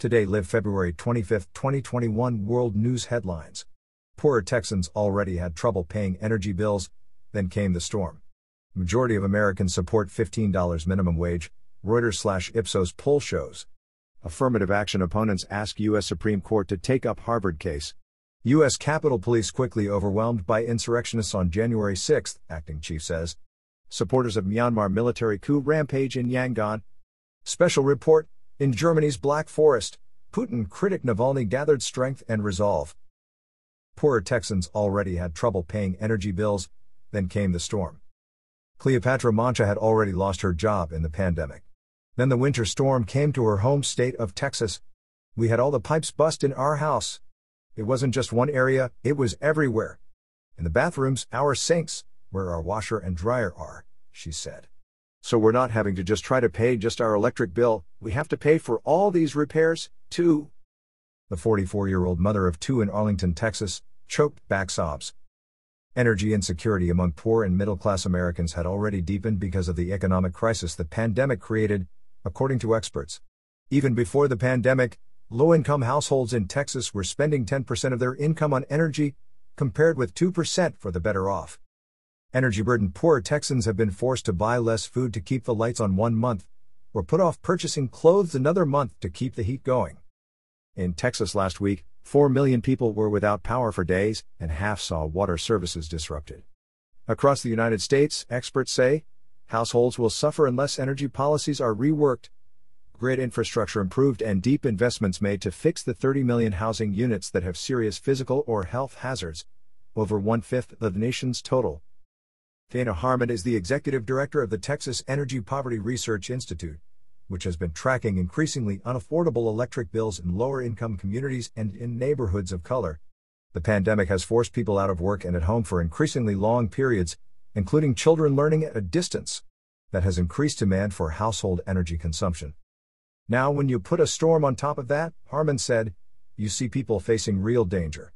Today live February 25, 2021 World News Headlines. Poorer Texans already had trouble paying energy bills, then came the storm. Majority of Americans support $15 minimum wage, Reuters/Ipsos poll shows. Affirmative action opponents ask U.S. Supreme Court to take up Harvard case. U.S. Capitol Police quickly overwhelmed by insurrectionists on January 6, acting chief says. Supporters of Myanmar military coup rampage in Yangon. Special report, in Germany's Black Forest, Putin critic Navalny gathered strength and resolve. Poorer Texans already had trouble paying energy bills, then came the storm. Cleopatra Mancha had already lost her job in the pandemic. Then the winter storm came to her home state of Texas. We had all the pipes bust in our house. It wasn't just one area, it was everywhere. In the bathrooms, our sinks, where our washer and dryer are, she said. So we're not having to just try to pay just our electric bill, we have to pay for all these repairs, too. The 44-year-old mother of two in Arlington, Texas, choked back sobs. Energy insecurity among poor and middle-class Americans had already deepened because of the economic crisis the pandemic created, according to experts. Even before the pandemic, low-income households in Texas were spending 10% of their income on energy, compared with 2% for the better off. Energy-burdened poorer Texans have been forced to buy less food to keep the lights on 1 month, or put off purchasing clothes another month to keep the heat going. In Texas last week, 4 million people were without power for days, and half saw water services disrupted. Across the United States, experts say, households will suffer unless energy policies are reworked, grid infrastructure improved and deep investments made to fix the 30 million housing units that have serious physical or health hazards, over 1/5 of the nation's total. Dana Harmon is the executive director of the Texas Energy Poverty Research Institute, which has been tracking increasingly unaffordable electric bills in lower-income communities and in neighborhoods of color. The pandemic has forced people out of work and at home for increasingly long periods, including children learning at a distance. That has increased demand for household energy consumption. Now when you put a storm on top of that, Harmon said, you see people facing real danger.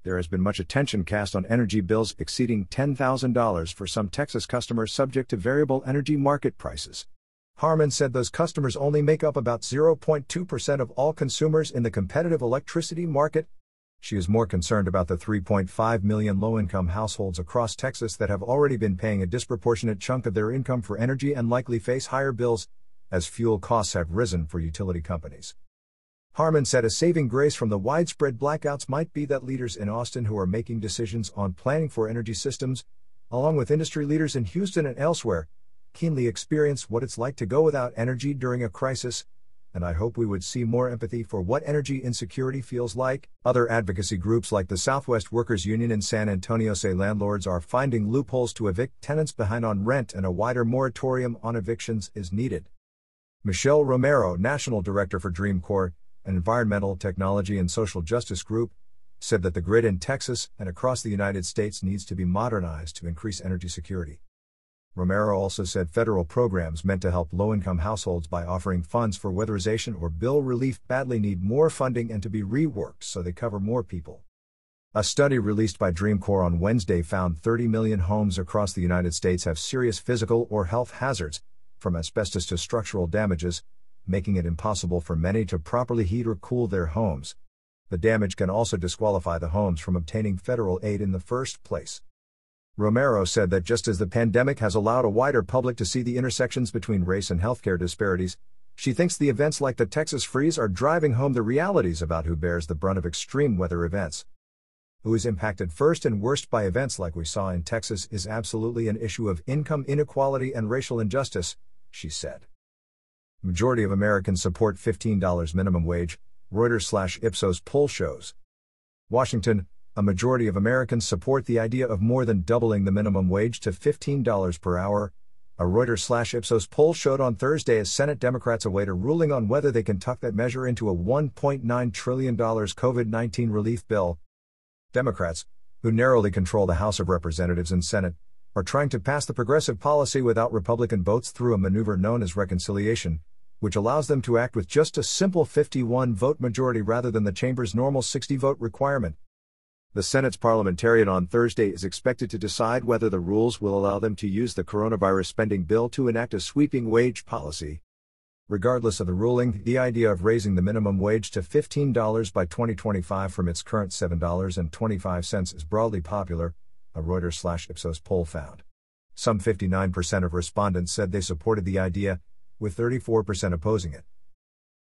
There has been much attention cast on energy bills exceeding $10,000 for some Texas customers subject to variable energy market prices. Harmon said those customers only make up about 0.2% of all consumers in the competitive electricity market. She is more concerned about the 3.5 million low-income households across Texas that have already been paying a disproportionate chunk of their income for energy and likely face higher bills, as fuel costs have risen for utility companies. Harmon said a saving grace from the widespread blackouts might be that leaders in Austin who are making decisions on planning for energy systems, along with industry leaders in Houston and elsewhere, keenly experience what it's like to go without energy during a crisis, and I hope we would see more empathy for what energy insecurity feels like. Other advocacy groups like the Southwest Workers Union in San Antonio say landlords are finding loopholes to evict tenants behind on rent and a wider moratorium on evictions is needed. Michelle Romero, National Director for Dream Corps, an environmental, technology and social justice group, said that the grid in Texas and across the United States needs to be modernized to increase energy security. Romero also said federal programs meant to help low-income households by offering funds for weatherization or bill relief badly need more funding and to be reworked so they cover more people. A study released by Dream Corps on Wednesday found 30 million homes across the United States have serious physical or health hazards, from asbestos to structural damages, making it impossible for many to properly heat or cool their homes. The damage can also disqualify the homes from obtaining federal aid in the first place. Romero said that just as the pandemic has allowed a wider public to see the intersections between race and healthcare disparities, she thinks the events like the Texas freeze are driving home the realities about who bears the brunt of extreme weather events. Who is impacted first and worst by events like we saw in Texas is absolutely an issue of income inequality and racial injustice, she said. Majority of Americans support $15 minimum wage, Reuters/Ipsos poll shows. Washington, a majority of Americans support the idea of more than doubling the minimum wage to $15 per hour, a Reuters/Ipsos poll showed on Thursday as Senate Democrats await a ruling on whether they can tuck that measure into a $1.9 trillion COVID-19 relief bill. Democrats, who narrowly control the House of Representatives and Senate, are trying to pass the progressive policy without Republican votes through a maneuver known as reconciliation, which allows them to act with just a simple 51-vote majority rather than the chamber's normal 60-vote requirement. The Senate's parliamentarian on Thursday is expected to decide whether the rules will allow them to use the coronavirus spending bill to enact a sweeping wage policy. Regardless of the ruling, the idea of raising the minimum wage to $15 by 2025 from its current $7.25 is broadly popular, a Reuters/Ipsos poll found. Some 59% of respondents said they supported the idea, with 34% opposing it.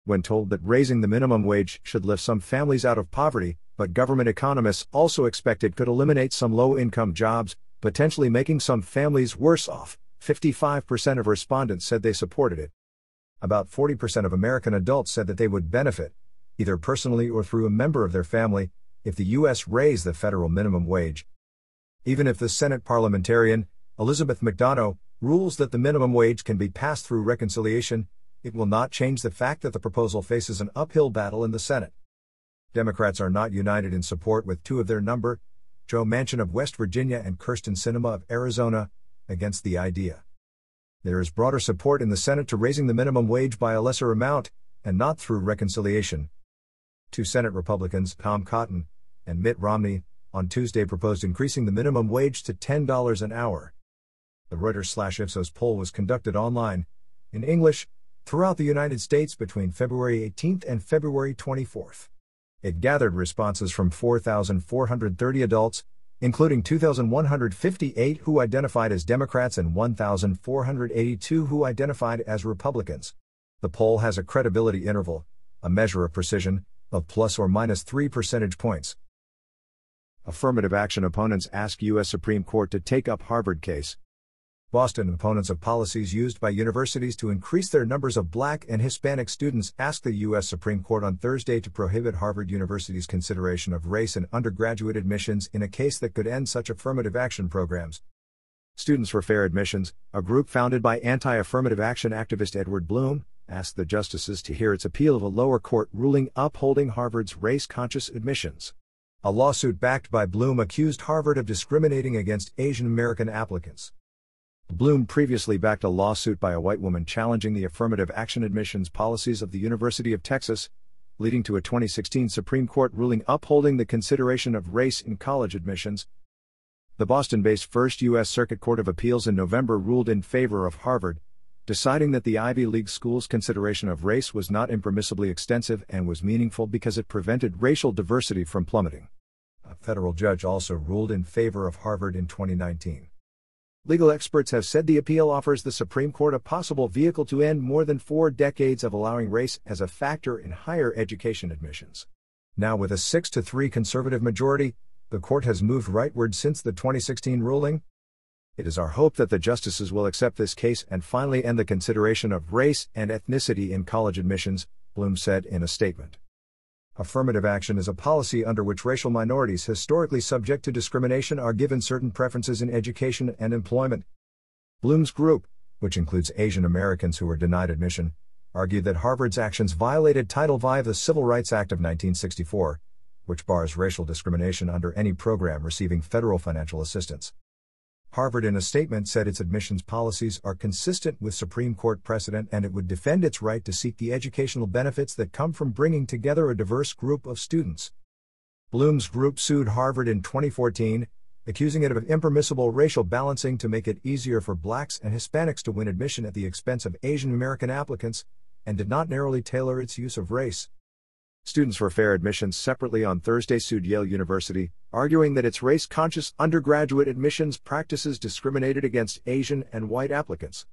When told that raising the minimum wage should lift some families out of poverty, but government economists also expect it could eliminate some low-income jobs, potentially making some families worse off, 55% of respondents said they supported it. About 40% of American adults said that they would benefit, either personally or through a member of their family, if the U.S. raised the federal minimum wage. Even if the Senate parliamentarian, Elizabeth McDonough, rules that the minimum wage can be passed through reconciliation, it will not change the fact that the proposal faces an uphill battle in the Senate. Democrats are not united in support with two of their number, Joe Manchin of West Virginia and Kyrsten Sinema of Arizona, against the idea. There is broader support in the Senate to raising the minimum wage by a lesser amount, and not through reconciliation. Two Senate Republicans, Tom Cotton and Mitt Romney, on Tuesday proposed increasing the minimum wage to $10 an hour. The Reuters/Ipsos poll was conducted online, in English, throughout the United States between February 18 and February 24. It gathered responses from 4,430 adults, including 2,158 who identified as Democrats and 1,482 who identified as Republicans. The poll has a credibility interval, a measure of precision, of plus or minus 3 percentage points. Affirmative action opponents ask U.S. Supreme Court to take up Harvard case. Boston opponents of policies used by universities to increase their numbers of Black and Hispanic students asked the U.S. Supreme Court on Thursday to prohibit Harvard University's consideration of race in undergraduate admissions in a case that could end such affirmative action programs. Students for Fair Admissions, a group founded by anti-affirmative action activist Edward Blum, asked the justices to hear its appeal of a lower court ruling upholding Harvard's race-conscious admissions. A lawsuit backed by Blum accused Harvard of discriminating against Asian American applicants. Blum previously backed a lawsuit by a white woman challenging the affirmative action admissions policies of the University of Texas, leading to a 2016 Supreme Court ruling upholding the consideration of race in college admissions. The Boston-based First U.S. Circuit Court of Appeals in November ruled in favor of Harvard, deciding that the Ivy League school's consideration of race was not impermissibly extensive and was meaningful because it prevented racial diversity from plummeting. A federal judge also ruled in favor of Harvard in 2019. Legal experts have said the appeal offers the Supreme Court a possible vehicle to end more than 4 decades of allowing race as a factor in higher education admissions. Now with a 6-3 conservative majority, the court has moved rightward since the 2016 ruling. It is our hope that the justices will accept this case and finally end the consideration of race and ethnicity in college admissions, Blum said in a statement. Affirmative action is a policy under which racial minorities historically subject to discrimination are given certain preferences in education and employment. Blum's group, which includes Asian Americans who were denied admission, argued that Harvard's actions violated Title V of the Civil Rights Act of 1964, which bars racial discrimination under any program receiving federal financial assistance. Harvard in a statement said its admissions policies are consistent with Supreme Court precedent and it would defend its right to seek the educational benefits that come from bringing together a diverse group of students. Blum's group sued Harvard in 2014, accusing it of impermissible racial balancing to make it easier for Blacks and Hispanics to win admission at the expense of Asian American applicants, and did not narrowly tailor its use of race. Students for Fair Admissions separately on Thursday sued Yale University, arguing that its race-conscious undergraduate admissions practices discriminated against Asian and white applicants.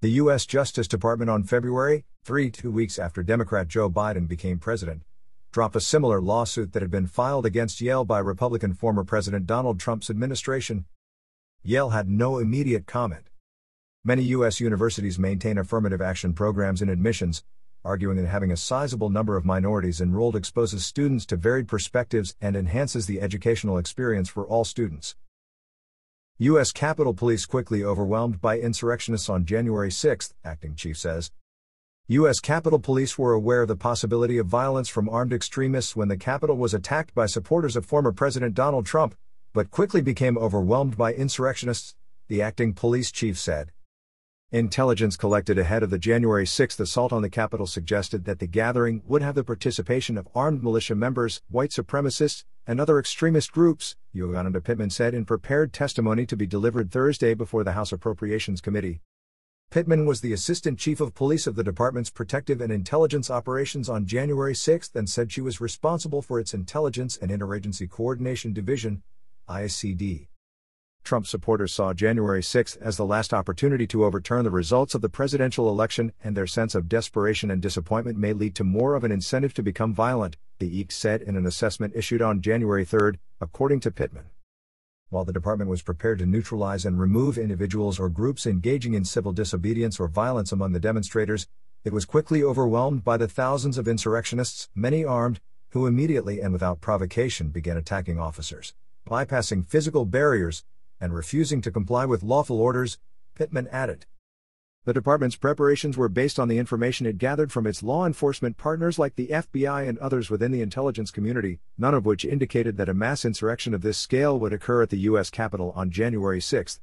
The U.S. Justice Department on February 3, 2 weeks after Democrat Joe Biden became president, dropped a similar lawsuit that had been filed against Yale by Republican former President Donald Trump's administration. Yale had no immediate comment. Many U.S. universities maintain affirmative action programs in admissions, arguing that having a sizable number of minorities enrolled exposes students to varied perspectives and enhances the educational experience for all students. U.S. Capitol Police quickly overwhelmed by insurrectionists on January 6, acting chief says. U.S. Capitol Police were aware of the possibility of violence from armed extremists when the Capitol was attacked by supporters of former President Donald Trump, but quickly became overwhelmed by insurrectionists, the acting police chief said. Intelligence collected ahead of the January 6 assault on the Capitol suggested that the gathering would have the participation of armed militia members, white supremacists, and other extremist groups, Yogananda Pittman said in prepared testimony to be delivered Thursday before the House Appropriations Committee. Pittman was the assistant chief of police of the department's Protective and Intelligence Operations on January 6 and said she was responsible for its Intelligence and Interagency Coordination Division, ICD. Trump supporters saw January 6 as the last opportunity to overturn the results of the presidential election, and their sense of desperation and disappointment may lead to more of an incentive to become violent, the EEC said in an assessment issued on January 3, according to Pittman. While the department was prepared to neutralize and remove individuals or groups engaging in civil disobedience or violence among the demonstrators, it was quickly overwhelmed by the thousands of insurrectionists, many armed, who immediately and without provocation began attacking officers, bypassing physical barriers, and refusing to comply with lawful orders, Pittman added. The department's preparations were based on the information it gathered from its law enforcement partners like the FBI and others within the intelligence community, none of which indicated that a mass insurrection of this scale would occur at the U.S. Capitol on January 6.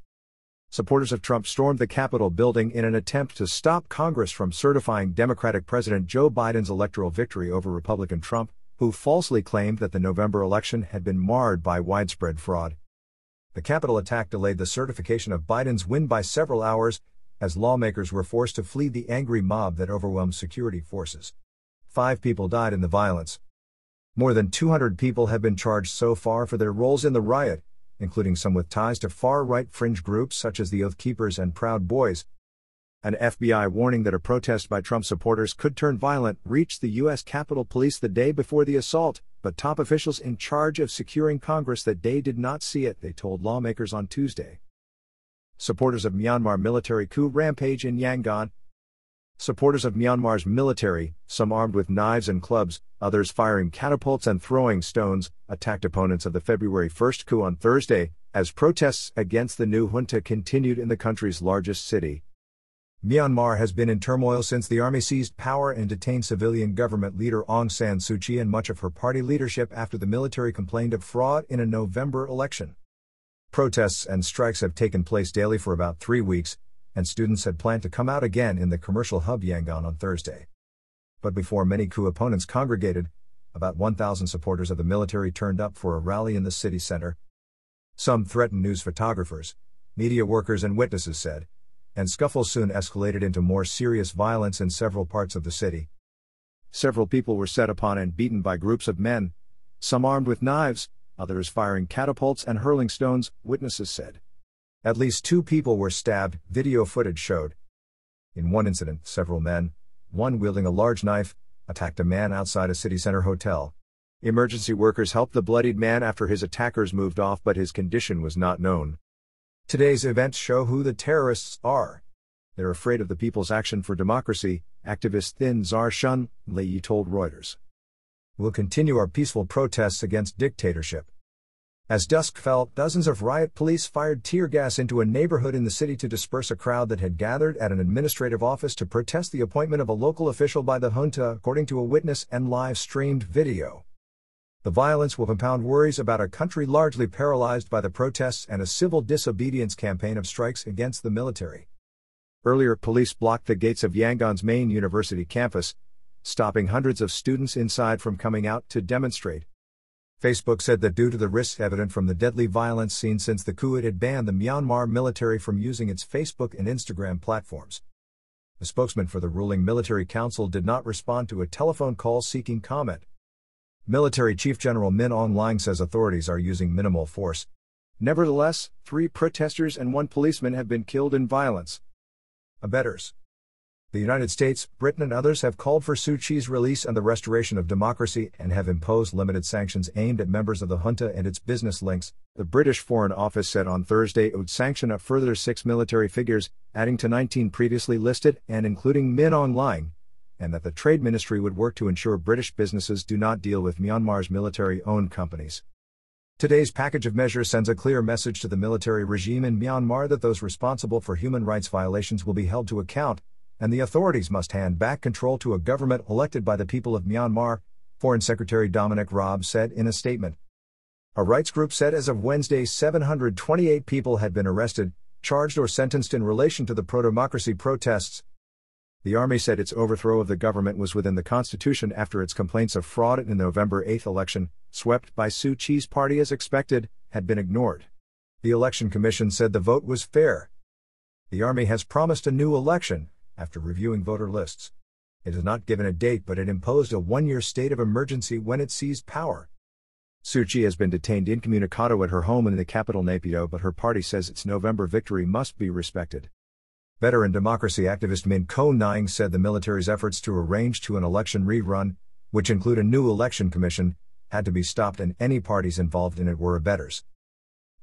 Supporters of Trump stormed the Capitol building in an attempt to stop Congress from certifying Democratic President Joe Biden's electoral victory over Republican Trump, who falsely claimed that the November election had been marred by widespread fraud. The Capitol attack delayed the certification of Biden's win by several hours, as lawmakers were forced to flee the angry mob that overwhelmed security forces. 5 people died in the violence. More than 200 people have been charged so far for their roles in the riot, including some with ties to far-right fringe groups such as the Oath Keepers and Proud Boys. An FBI warning that a protest by Trump supporters could turn violent reached the U.S. Capitol Police the day before the assault, but top officials in charge of securing Congress that day did not see it, they told lawmakers on Tuesday. Supporters of Myanmar military coup rampage in Yangon. Supporters of Myanmar's military, some armed with knives and clubs, others firing catapults and throwing stones, attacked opponents of the February 1 coup on Thursday, as protests against the new junta continued in the country's largest city. Myanmar has been in turmoil since the army seized power and detained civilian government leader Aung San Suu Kyi and much of her party leadership after the military complained of fraud in a November election. Protests and strikes have taken place daily for about 3 weeks, and students had planned to come out again in the commercial hub Yangon on Thursday. But before many coup opponents congregated, about 1,000 supporters of the military turned up for a rally in the city center. Some threatened news photographers, media workers and witnesses said, and scuffles soon escalated into more serious violence in several parts of the city. Several people were set upon and beaten by groups of men, some armed with knives, others firing catapults and hurling stones, witnesses said. At least 2 people were stabbed, video footage showed. In one incident, several men, one wielding a large knife, attacked a man outside a city center hotel. Emergency workers helped the bloodied man after his attackers moved off, but his condition was not known. Today's events show who the terrorists are. They're afraid of the People's Action for Democracy, activist Thin Zar Shun Lei told Reuters. We'll continue our peaceful protests against dictatorship. As dusk fell, dozens of riot police fired tear gas into a neighborhood in the city to disperse a crowd that had gathered at an administrative office to protest the appointment of a local official by the junta, according to a witness and live-streamed video. The violence will compound worries about a country largely paralyzed by the protests and a civil disobedience campaign of strikes against the military. Earlier, police blocked the gates of Yangon's main university campus, stopping hundreds of students inside from coming out to demonstrate. Facebook said that due to the risks evident from the deadly violence seen since the coup, it had banned the Myanmar military from using its Facebook and Instagram platforms. A spokesman for the ruling military council did not respond to a telephone call seeking comment. Military Chief General Min Aung Hlaing says authorities are using minimal force. Nevertheless, 3 protesters and 1 policeman have been killed in violence. Abettors. The United States, Britain and others have called for Suu Kyi's release and the restoration of democracy and have imposed limited sanctions aimed at members of the junta and its business links, the British Foreign Office said on Thursday it would sanction a further 6 military figures, adding to 19 previously listed and including Min Aung Hlaing, and that the Trade Ministry would work to ensure British businesses do not deal with Myanmar's military-owned companies. Today's package of measures sends a clear message to the military regime in Myanmar that those responsible for human rights violations will be held to account, and the authorities must hand back control to a government elected by the people of Myanmar, Foreign Secretary Dominic Raab said in a statement. A rights group said as of Wednesday 728 people had been arrested, charged or sentenced in relation to the pro-democracy protests. The army said its overthrow of the government was within the constitution after its complaints of fraud in the November 8 election, swept by Suu Kyi's party as expected, had been ignored. The Election Commission said the vote was fair. The army has promised a new election, after reviewing voter lists. It has not given a date, but it imposed a one-year state of emergency when it seized power. Suu Kyi has been detained incommunicado at her home in the capital Naypyidaw, but her party says its November victory must be respected. Veteran democracy activist Min Ko Nying said the military's efforts to arrange an election rerun, which include a new election commission, had to be stopped and any parties involved in it were abettors.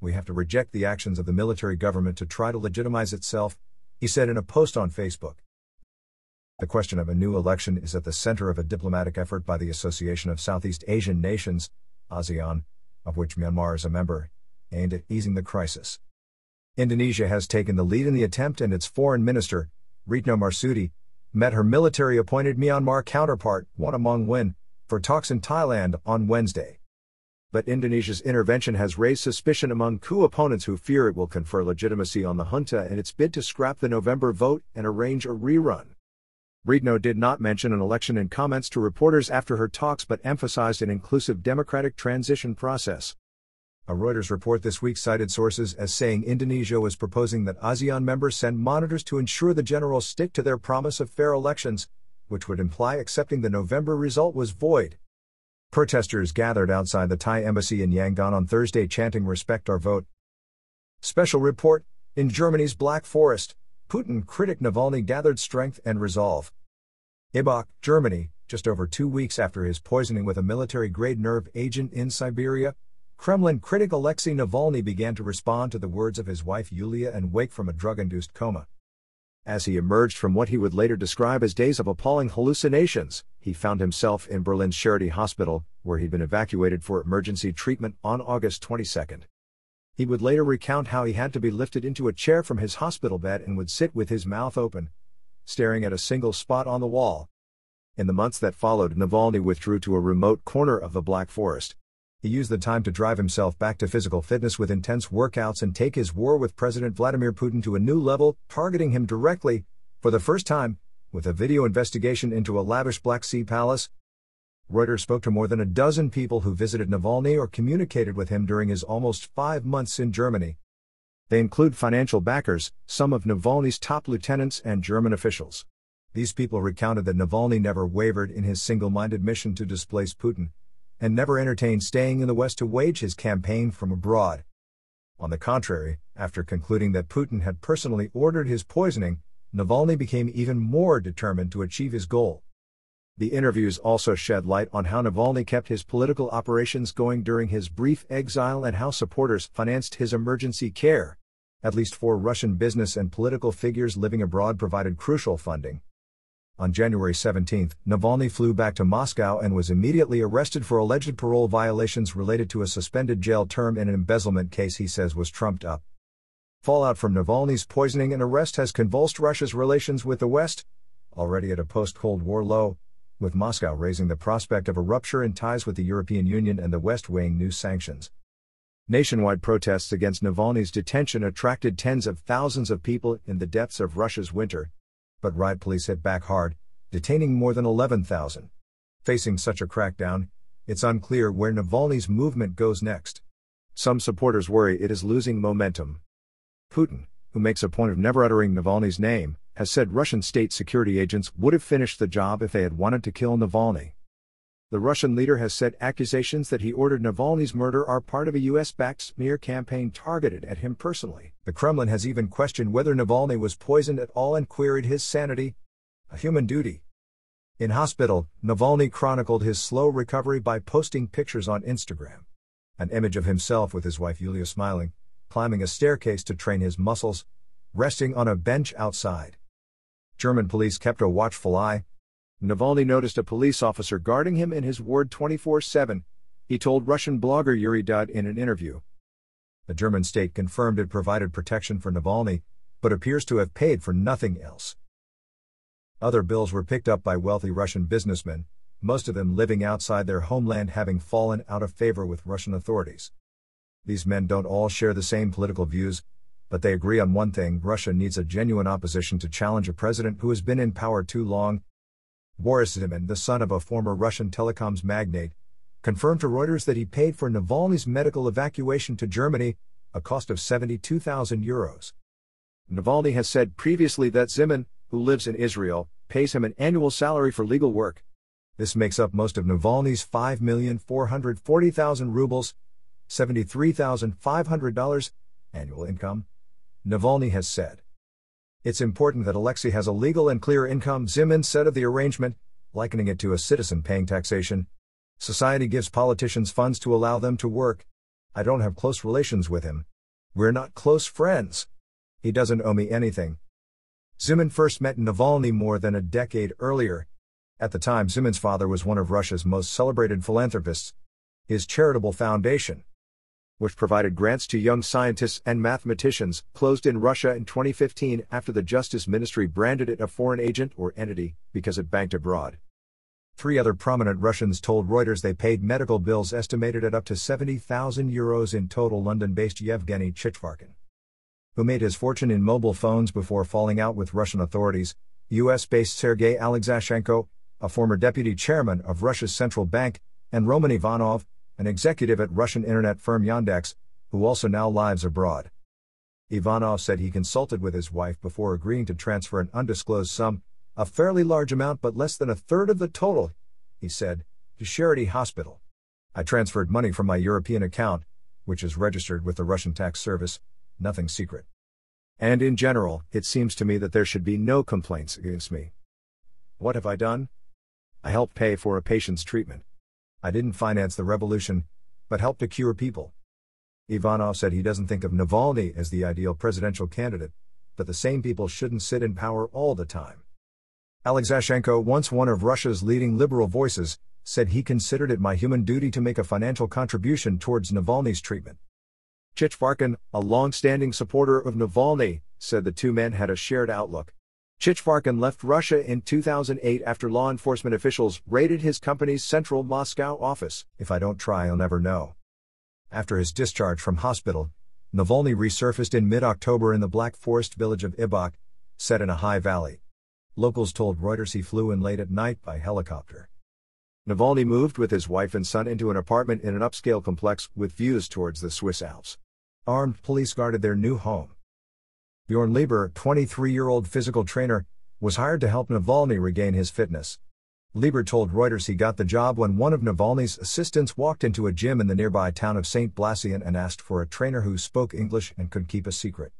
We have to reject the actions of the military government to try to legitimize itself, he said in a post on Facebook. The question of a new election is at the center of a diplomatic effort by the Association of Southeast Asian Nations, ASEAN, of which Myanmar is a member, aimed at easing the crisis. Indonesia has taken the lead in the attempt, and its foreign minister, Retno Marsudi, met her military-appointed Myanmar counterpart, Wannamong Win, for talks in Thailand on Wednesday. But Indonesia's intervention has raised suspicion among coup opponents who fear it will confer legitimacy on the junta in its bid to scrap the November vote and arrange a rerun. Retno did not mention an election in comments to reporters after her talks, but emphasized an inclusive democratic transition process. A Reuters report this week cited sources as saying Indonesia was proposing that ASEAN members send monitors to ensure the generals stick to their promise of fair elections, which would imply accepting the November result was void. Protesters gathered outside the Thai embassy in Yangon on Thursday chanting "Respect our vote." Special report: in Germany's Black Forest, Putin critic Navalny gathered strength and resolve. Ibach, Germany, just over 2 weeks after his poisoning with a military-grade nerve agent in Siberia, Kremlin critic Alexei Navalny began to respond to the words of his wife Yulia and wake from a drug-induced coma. As he emerged from what he would later describe as days of appalling hallucinations, he found himself in Berlin's Charité Hospital, where he'd been evacuated for emergency treatment on August 22. He would later recount how he had to be lifted into a chair from his hospital bed and would sit with his mouth open, staring at a single spot on the wall. In the months that followed, Navalny withdrew to a remote corner of the Black Forest. He used the time to drive himself back to physical fitness with intense workouts and take his war with President Vladimir Putin to a new level, targeting him directly, for the first time, with a video investigation into a lavish Black Sea palace. Reuters spoke to more than a dozen people who visited Navalny or communicated with him during his almost 5 months in Germany. They include financial backers, some of Navalny's top lieutenants, and German officials. These people recounted that Navalny never wavered in his single-minded mission to displace Putin, and never entertained staying in the West to wage his campaign from abroad. On the contrary, after concluding that Putin had personally ordered his poisoning, Navalny became even more determined to achieve his goal. The interviews also shed light on how Navalny kept his political operations going during his brief exile and how supporters financed his emergency care. At least 4 Russian business and political figures living abroad provided crucial funding. On January 17, Navalny flew back to Moscow and was immediately arrested for alleged parole violations related to a suspended jail term in an embezzlement case he says was trumped up. Fallout from Navalny's poisoning and arrest has convulsed Russia's relations with the West, already at a post-Cold War low, with Moscow raising the prospect of a rupture in ties with the European Union and the West weighing new sanctions. Nationwide protests against Navalny's detention attracted tens of thousands of people in the depths of Russia's winter, but riot police hit back hard, detaining more than 11,000. Facing such a crackdown, it's unclear where Navalny's movement goes next. Some supporters worry it is losing momentum. Putin, who makes a point of never uttering Navalny's name, has said Russian state security agents would have finished the job if they had wanted to kill Navalny. The Russian leader has said accusations that he ordered Navalny's murder are part of a US-backed smear campaign targeted at him personally. The Kremlin has even questioned whether Navalny was poisoned at all and queried his sanity. A human duty. In hospital, Navalny chronicled his slow recovery by posting pictures on Instagram. An image of himself with his wife Yulia smiling, climbing a staircase to train his muscles, resting on a bench outside. German police kept a watchful eye. Navalny noticed a police officer guarding him in his ward 24/7, he told Russian blogger Yuri Dud in an interview. The German state confirmed it provided protection for Navalny, but appears to have paid for nothing else. Other bills were picked up by wealthy Russian businessmen, most of them living outside their homeland having fallen out of favor with Russian authorities. These men don't all share the same political views, but they agree on one thing: Russia needs a genuine opposition to challenge a president who has been in power too long. Boris Zeman, the son of a former Russian telecoms magnate, confirmed to Reuters that he paid for Navalny's medical evacuation to Germany, a cost of €72,000. Navalny has said previously that Zeman, who lives in Israel, pays him an annual salary for legal work. This makes up most of Navalny's 5,440,000 rubles, $73,500, annual income. Navalny has said. It's important that Alexei has a legal and clear income, Zeman said of the arrangement, likening it to a citizen paying taxation. Society gives politicians funds to allow them to work. I don't have close relations with him. We're not close friends. He doesn't owe me anything. Zeman first met Navalny more than a decade earlier. At the time, Zeman's father was one of Russia's most celebrated philanthropists. His charitable foundation, which provided grants to young scientists and mathematicians, closed in Russia in 2015 after the Justice Ministry branded it a foreign agent or entity because it banked abroad. 3 other prominent Russians told Reuters they paid medical bills estimated at up to €70,000 in total. London-based Yevgeny Chichvarkin, who made his fortune in mobile phones before falling out with Russian authorities, US-based Sergei Alexashenko, a former deputy chairman of Russia's central bank, and Roman Ivanov, an executive at Russian internet firm Yandex, who also now lives abroad. Ivanov said he consulted with his wife before agreeing to transfer an undisclosed sum, a fairly large amount but less than a third of the total, he said, to Charity Hospital. I transferred money from my European account, which is registered with the Russian tax service, nothing secret. And in general, it seems to me that there should be no complaints against me. What have I done? I helped pay for a patient's treatment. I didn't finance the revolution, but helped to cure people. Ivanov said he doesn't think of Navalny as the ideal presidential candidate, but the same people shouldn't sit in power all the time. Alexashenko, once one of Russia's leading liberal voices, said he considered it my human duty to make a financial contribution towards Navalny's treatment. Chichvarkin, a long-standing supporter of Navalny, said the two men had a shared outlook. Chichvarkin left Russia in 2008 after law enforcement officials raided his company's central Moscow office. If I don't try, I'll never know. After his discharge from hospital, Navalny resurfaced in mid-October in the Black Forest village of Ibok, set in a high valley. Locals told Reuters he flew in late at night by helicopter. Navalny moved with his wife and son into an apartment in an upscale complex with views towards the Swiss Alps. Armed police guarded their new home. Bjorn Lieber, 23-year-old physical trainer, was hired to help Navalny regain his fitness. Lieber told Reuters he got the job when one of Navalny's assistants walked into a gym in the nearby town of St. Blasian and asked for a trainer who spoke English and could keep a secret.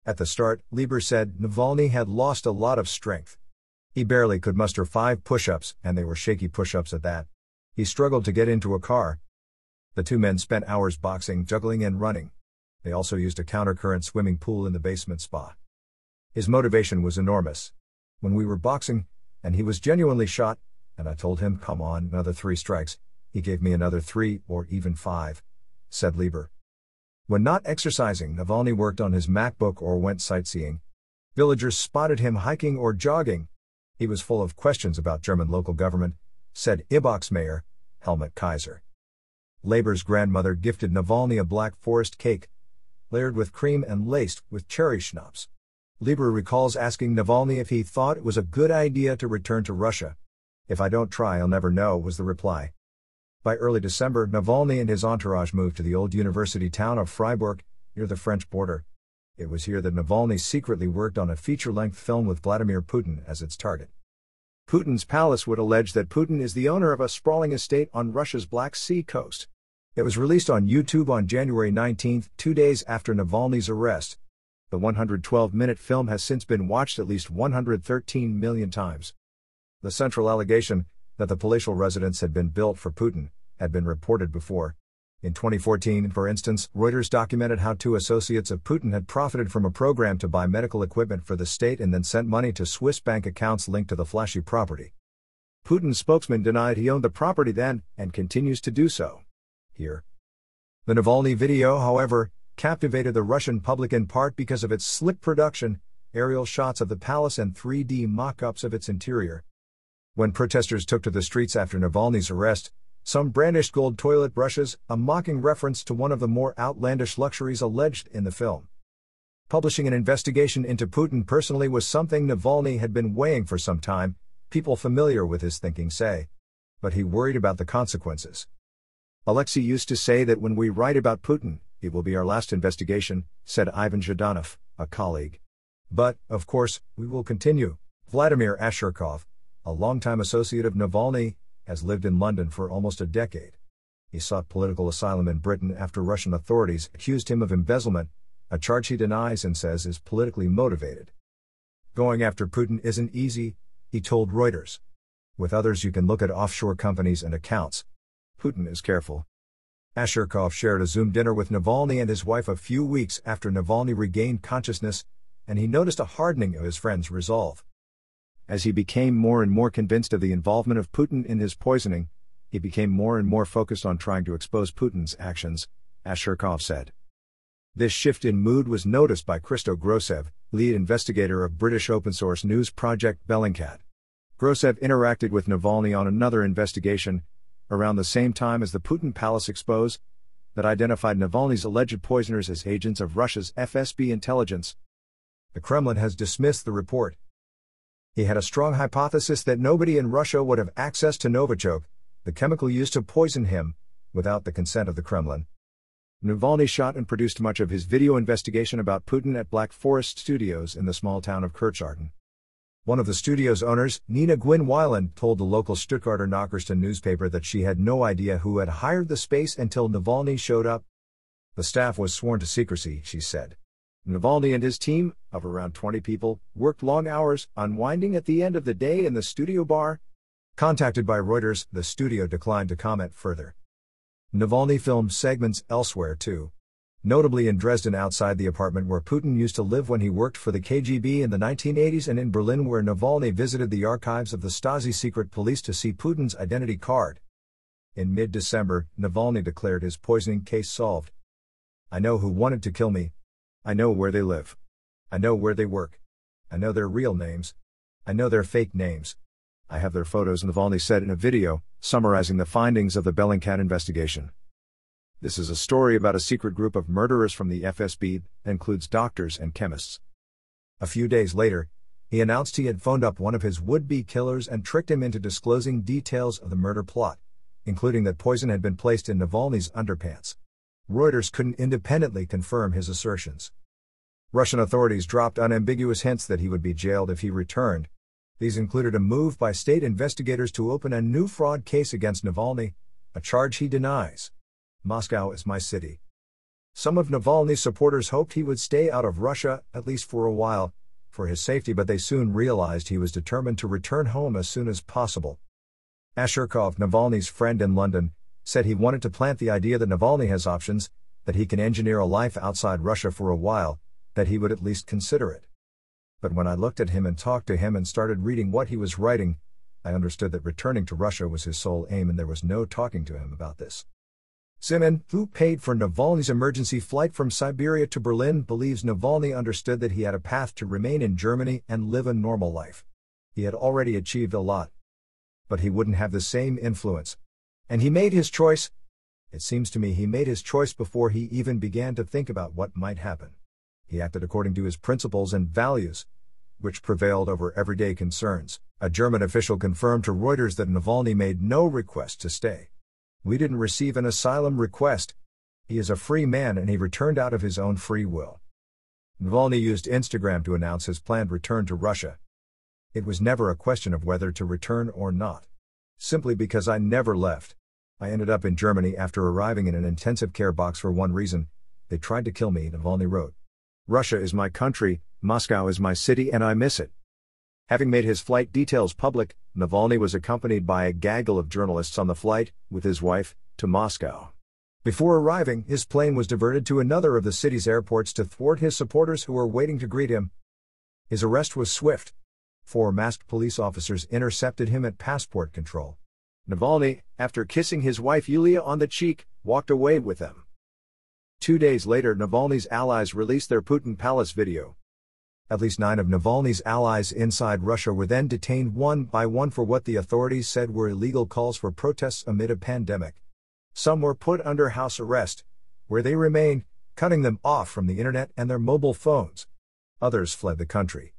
At the start, Lieber said Navalny had lost a lot of strength. He barely could muster 5 push-ups, and they were shaky push-ups at that. He struggled to get into a car. The two men spent hours boxing, juggling and running. They also used a countercurrent swimming pool in the basement spa. His motivation was enormous. When we were boxing, and he was genuinely shot, and I told him, come on, another 3 strikes, he gave me another 3 or even 5, said Lieber. When not exercising, Navalny worked on his MacBook or went sightseeing. Villagers spotted him hiking or jogging. He was full of questions about German local government, said Ibok's mayor, Helmut Kaiser. Lieber's grandmother gifted Navalny a Black Forest cake, layered with cream and laced with cherry schnapps. Lieber recalls asking Navalny if he thought it was a good idea to return to Russia. If I don't try, I'll never know, was the reply. By early December, Navalny and his entourage moved to the old university town of Freiburg, near the French border. It was here that Navalny secretly worked on a feature-length film with Vladimir Putin as its target. Putin's palace would allege that Putin is the owner of a sprawling estate on Russia's Black Sea coast. It was released on YouTube on January 19, 2 days after Navalny's arrest. The 112-minute film has since been watched at least 113 million times. The central allegation, that the palatial residence had been built for Putin, had been reported before. In 2014, for instance, Reuters documented how 2 associates of Putin had profited from a program to buy medical equipment for the state and then sent money to Swiss bank accounts linked to the flashy property. Putin's spokesman denied he owned the property then, and continues to do so. Here. The Navalny video, however, captivated the Russian public in part because of its slick production, aerial shots of the palace and 3D mock-ups of its interior. When protesters took to the streets after Navalny's arrest, some brandished gold toilet brushes, a mocking reference to one of the more outlandish luxuries alleged in the film. Publishing an investigation into Putin personally was something Navalny had been weighing for some time, people familiar with his thinking say. But he worried about the consequences. Alexei used to say that when we write about Putin, it will be our last investigation, said Ivan Zhdanov, a colleague. But, of course, we will continue. Vladimir Ashurkov, a longtime associate of Navalny, has lived in London for almost a decade. He sought political asylum in Britain after Russian authorities accused him of embezzlement, a charge he denies and says is politically motivated. Going after Putin isn't easy, he told Reuters. With others you can look at offshore companies and accounts. Putin is careful. Ashurkov shared a Zoom dinner with Navalny and his wife a few weeks after Navalny regained consciousness, and he noticed a hardening of his friend's resolve. As he became more and more convinced of the involvement of Putin in his poisoning, he became more and more focused on trying to expose Putin's actions, Ashurkov said. This shift in mood was noticed by Christo Grosev, lead investigator of British open-source news project Bellingcat. Grosev interacted with Navalny on another investigation, around the same time as the Putin Palace expose, that identified Navalny's alleged poisoners as agents of Russia's FSB intelligence. The Kremlin has dismissed the report. He had a strong hypothesis that nobody in Russia would have access to Novichok, the chemical used to poison him, without the consent of the Kremlin. Navalny shot and produced much of his video investigation about Putin at Black Forest Studios in the small town of Kircharden. One of the studio's owners, Nina Gwyn Weiland, told the local Stuttgarter Nachrichten newspaper that she had no idea who had hired the space until Navalny showed up. The staff was sworn to secrecy, she said. Navalny and his team, of around 20 people, worked long hours, unwinding at the end of the day in the studio bar. Contacted by Reuters, the studio declined to comment further. Navalny filmed segments elsewhere too. Notably in Dresden outside the apartment where Putin used to live when he worked for the KGB in the 1980s, and in Berlin where Navalny visited the archives of the Stasi secret police to see Putin's identity card. In mid-December, Navalny declared his poisoning case solved. I know who wanted to kill me. I know where they live. I know where they work. I know their real names. I know their fake names. I have their photos, Navalny said in a video, summarizing the findings of the Bellingcat investigation. This is a story about a secret group of murderers from the FSB that includes doctors and chemists. A few days later, he announced he had phoned up one of his would-be killers and tricked him into disclosing details of the murder plot, including that poison had been placed in Navalny's underpants. Reuters couldn't independently confirm his assertions. Russian authorities dropped unambiguous hints that he would be jailed if he returned. These included a move by state investigators to open a new fraud case against Navalny, a charge he denies. Moscow is my city. Some of Navalny's supporters hoped he would stay out of Russia, at least for a while, for his safety, but they soon realized he was determined to return home as soon as possible. Ashurkov, Navalny's friend in London, said he wanted to plant the idea that Navalny has options, that he can engineer a life outside Russia for a while, that he would at least consider it. But when I looked at him and talked to him and started reading what he was writing, I understood that returning to Russia was his sole aim, and there was no talking to him about this. Zimin, who paid for Navalny's emergency flight from Siberia to Berlin, believes Navalny understood that he had a path to remain in Germany and live a normal life. He had already achieved a lot. But he wouldn't have the same influence. And he made his choice. It seems to me he made his choice before he even began to think about what might happen. He acted according to his principles and values, which prevailed over everyday concerns. A German official confirmed to Reuters that Navalny made no request to stay. We didn't receive an asylum request. He is a free man and he returned out of his own free will. Navalny used Instagram to announce his planned return to Russia. It was never a question of whether to return or not. Simply because I never left. I ended up in Germany after arriving in an intensive care box for one reason: they tried to kill me, Navalny wrote. Russia is my country, Moscow is my city, and I miss it. Having made his flight details public, Navalny was accompanied by a gaggle of journalists on the flight, with his wife, to Moscow. Before arriving, his plane was diverted to another of the city's airports to thwart his supporters who were waiting to greet him. His arrest was swift. 4 masked police officers intercepted him at passport control. Navalny, after kissing his wife Yulia on the cheek, walked away with them. 2 days later, Navalny's allies released their Putin Palace video. At least 9 of Navalny's allies inside Russia were then detained one by one for what the authorities said were illegal calls for protests amid a pandemic. Some were put under house arrest, where they remained, cutting them off from the internet and their mobile phones. Others fled the country.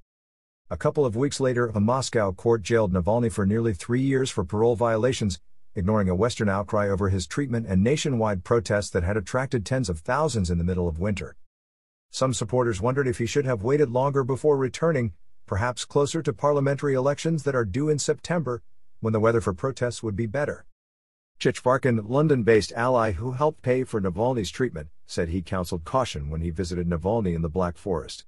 A couple of weeks later, a Moscow court jailed Navalny for nearly 3 years for parole violations, ignoring a Western outcry over his treatment and nationwide protests that had attracted tens of thousands in the middle of winter. Some supporters wondered if he should have waited longer before returning, perhaps closer to parliamentary elections that are due in September, when the weather for protests would be better. Chichvarkin, London-based ally who helped pay for Navalny's treatment, said he counseled caution when he visited Navalny in the Black Forest.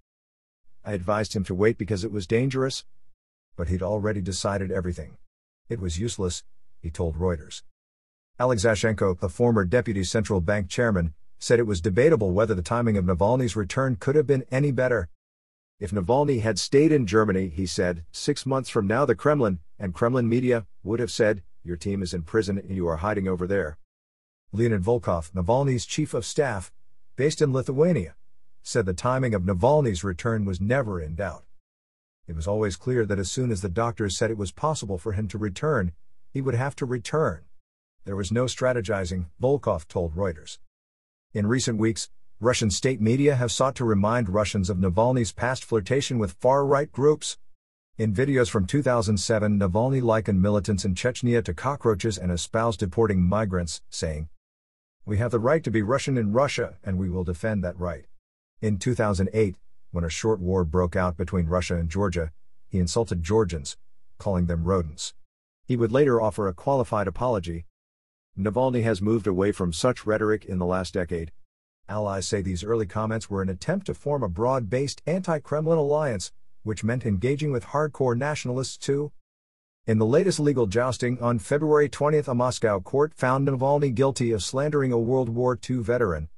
I advised him to wait because it was dangerous, but he'd already decided everything. It was useless, he told Reuters. Alexashenko, the former deputy central bank chairman, said it was debatable whether the timing of Navalny's return could have been any better. If Navalny had stayed in Germany, he said, 6 months from now the Kremlin, and Kremlin media, would have said, your team is in prison and you are hiding over there. Leonid Volkov, Navalny's chief of staff, based in Lithuania, said the timing of Navalny's return was never in doubt. It was always clear that as soon as the doctors said it was possible for him to return, he would have to return. There was no strategizing, Volkov told Reuters. In recent weeks, Russian state media have sought to remind Russians of Navalny's past flirtation with far-right groups. In videos from 2007, Navalny likened militants in Chechnya to cockroaches and espoused deporting migrants, saying, "We have the right to be Russian in Russia, and we will defend that right." In 2008, when a short war broke out between Russia and Georgia, he insulted Georgians, calling them rodents. He would later offer a qualified apology. Navalny has moved away from such rhetoric in the last decade. Allies say these early comments were an attempt to form a broad-based anti-Kremlin alliance, which meant engaging with hardcore nationalists too. In the latest legal jousting on February 20, a Moscow court found Navalny guilty of slandering a World War II veteran.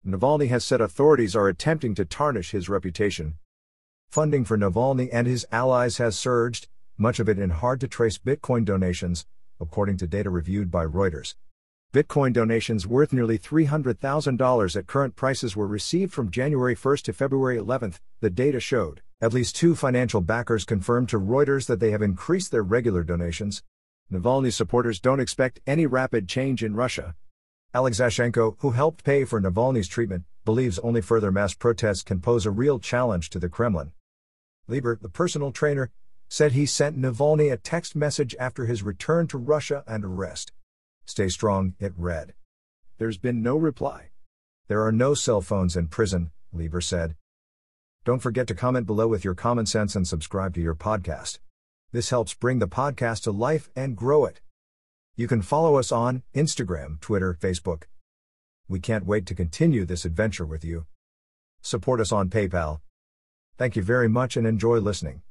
Navalny has said authorities are attempting to tarnish his reputation. Funding for Navalny and his allies has surged, much of it in hard-to-trace Bitcoin donations, according to data reviewed by Reuters. Bitcoin donations worth nearly $300,000 at current prices were received from January 1 to February 11, the data showed. At least 2 financial backers confirmed to Reuters that they have increased their regular donations. Navalny's supporters don't expect any rapid change in Russia. Alexashenko, who helped pay for Navalny's treatment, believes only further mass protests can pose a real challenge to the Kremlin. Lieber, the personal trainer, said he sent Navalny a text message after his return to Russia and arrest. "Stay strong," it read. There's been no reply. There are no cell phones in prison, Lieber said. Don't forget to comment below with your common sense and subscribe to your podcast. This helps bring the podcast to life and grow it. You can follow us on Instagram, Twitter, Facebook. We can't wait to continue this adventure with you. Support us on PayPal. Thank you very much and enjoy listening.